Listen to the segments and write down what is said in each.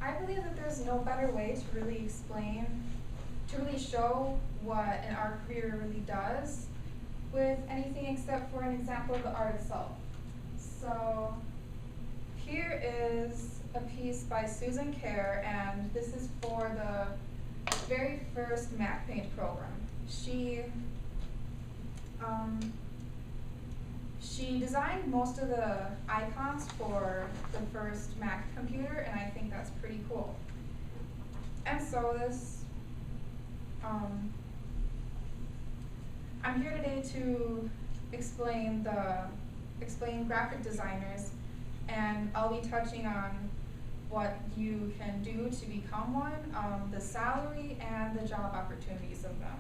I believe that there's no better way to really explain, to really show what an art career really does with anything except for an example of the art itself. So here is a piece by Susan Kerr, and this is for the very first Mac Paint program. She designed most of the icons for the first Mac computer, and I think that's pretty cool. And so I'm here today to explain graphic designers, and I'll be touching on what you can do to become one, the salary, and the job opportunities of them.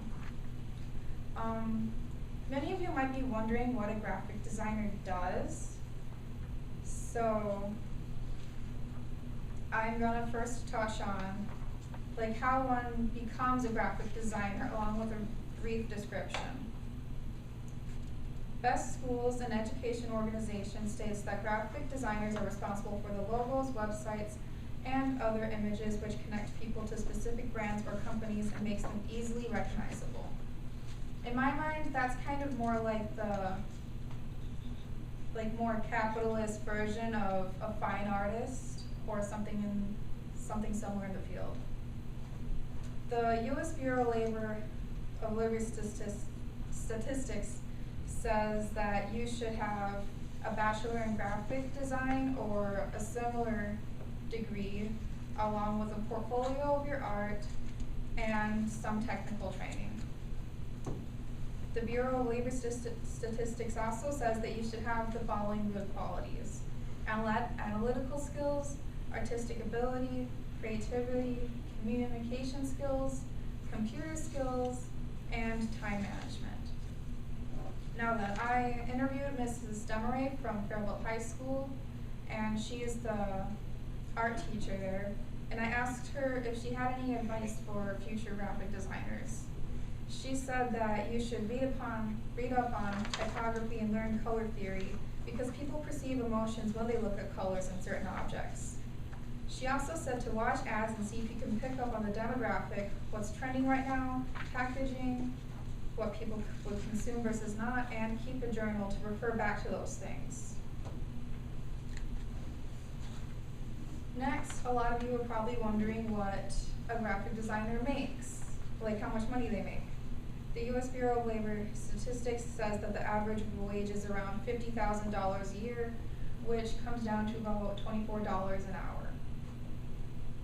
Many of you might be wondering what a graphic designer does. So I'm gonna first touch on how one becomes a graphic designer, along with a brief description. Best Schools and Education Organization states that graphic designers are responsible for the logos, websites, and other images which connect people to specific brands or companies and makes them easily recognizable. In my mind, that's kind of more like the more capitalist version of a fine artist or something similar in the field. The U.S. Bureau of Labor Statistics says that you should have a bachelor in graphic design or a similar degree, along with a portfolio of your art and some technical training. The Bureau of Labor Statistics also says that you should have the following good qualities: analytical skills, artistic ability, creativity, communication skills, computer skills, and time management. Now that I interviewed Mrs. Demaray from Faribault High School, and she is the art teacher there, and I asked her if she had any advice for future graphic designers. She said that you should read up on typography and learn color theory, because people perceive emotions when they look at colors in certain objects. She also said to watch ads and see if you can pick up on the demographic, what's trending right now, packaging, what people would consume versus not, and keep a journal to refer back to those things. Next, a lot of you are probably wondering what a graphic designer makes, how much money they make. The U.S. Bureau of Labor Statistics says that the average wage is around $50,000 a year, which comes down to about $24 an hour.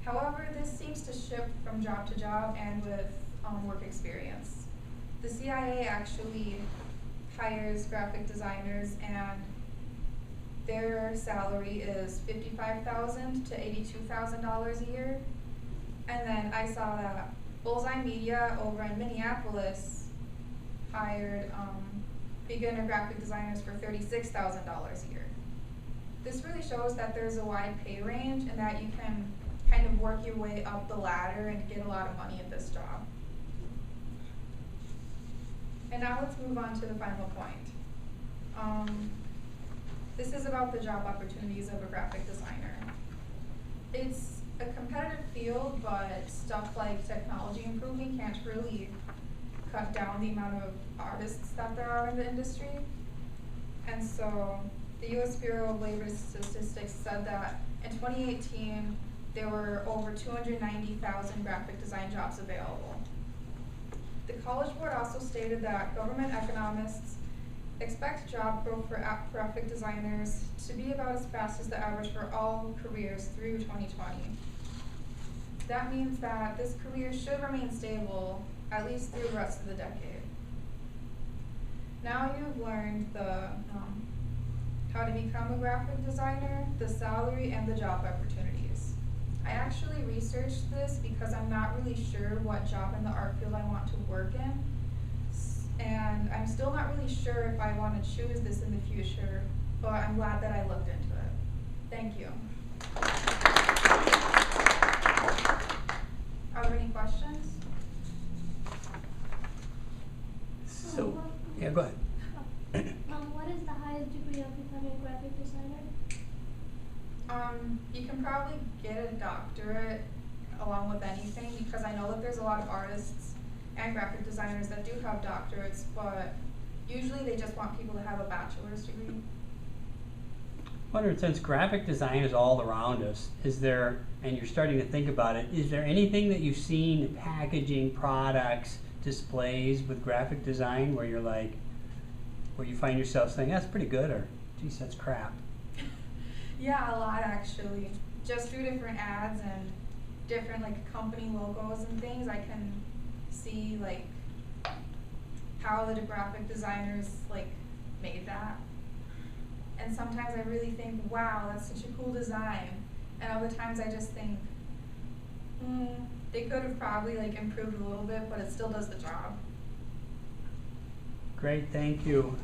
However, this seems to shift from job to job and with work experience. The CIA actually hires graphic designers, and their salary is $55,000 to $82,000 a year. And then I saw that Bullseye Media over in Minneapolis hired beginner graphic designers for $36,000 a year. This really shows that there's a wide pay range and that you can kind of work your way up the ladder and get a lot of money at this job. And now let's move on to the final point. This is about the job opportunities of a graphic designer. It's a competitive field, but stuff like technology improving can't really cut down the amount of artists that there are in the industry. And so the U.S. Bureau of Labor Statistics said that in 2018, there were over 290,000 graphic design jobs available. The College Board also stated that government economists expect job growth for graphic designers to be about as fast as the average for all careers through 2020. That means that this career should remain stable at least through the rest of the decade. Now you've learned how to become a graphic designer, the salary, and the job opportunities. I actually researched this because I'm not really sure what job in the art field I want to work in, and I'm still not really sure if I want to choose this in the future, but I'm glad that I looked into it. Thank you. Are there any questions? So, yeah, go ahead. What is the highest degree of becoming a graphic designer? You can probably get a doctorate along with anything, because I know that there's a lot of artists and graphic designers that do have doctorates, but usually they just want people to have a bachelor's degree. I wonder, since graphic design is all around us, is there, and you're starting to think about it, is there anything that you've seen, packaging, products, displays with graphic design where you're like, where you find yourself saying, that's pretty good, or geez, that's crap? Yeah, a lot actually. Just through different ads and different like company logos and things, I can see like how the graphic designers like made that. And sometimes I really think, wow, that's such a cool design. And other times I just think, they could have probably like improved a little bit, but it still does the job. Great, thank you.